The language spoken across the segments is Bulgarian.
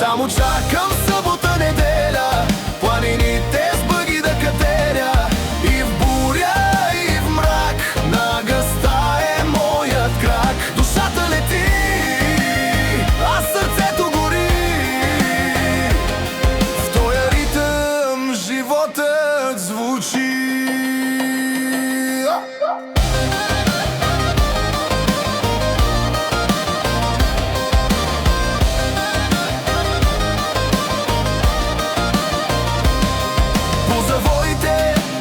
Само чакам събота, неделя, планините с бъги да катеря. И в буря, и в мрак, на гъста е моят крак. Душата лети, а сърцето гори. В тоя ритъм животът звучи.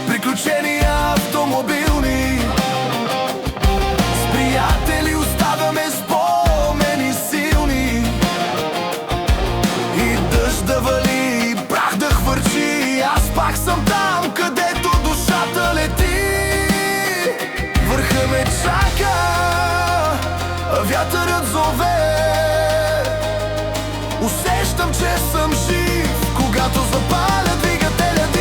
Приключения автомобилни, с приятели оставяме спомени силни. И дъжд да вали, и прах да хвърчи, аз пак съм там, където душата лети. Върха ме чака, а вятърът зове. Усещам, че съм жив, когато запаля двигателя дим.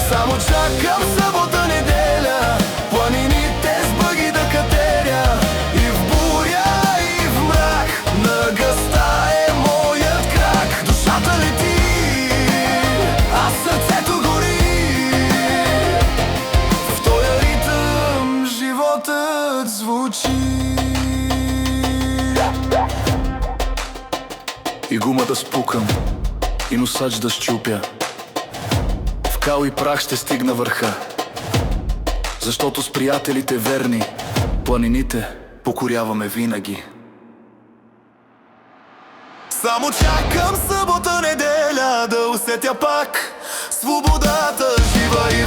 Само чакам събота, неделя, планините с бъги да катеря. И в буря, и в мрак, на гъста е моят крак. Душата лети, а сърцето гори. В тоя ритъм животът звучи. И гумата спукам, и носач да счупя. В кал и прах ще стигна върха, защото с приятелите верни планините покоряваме винаги. Само чакам събота, неделя, да усетя пак свободата, жива и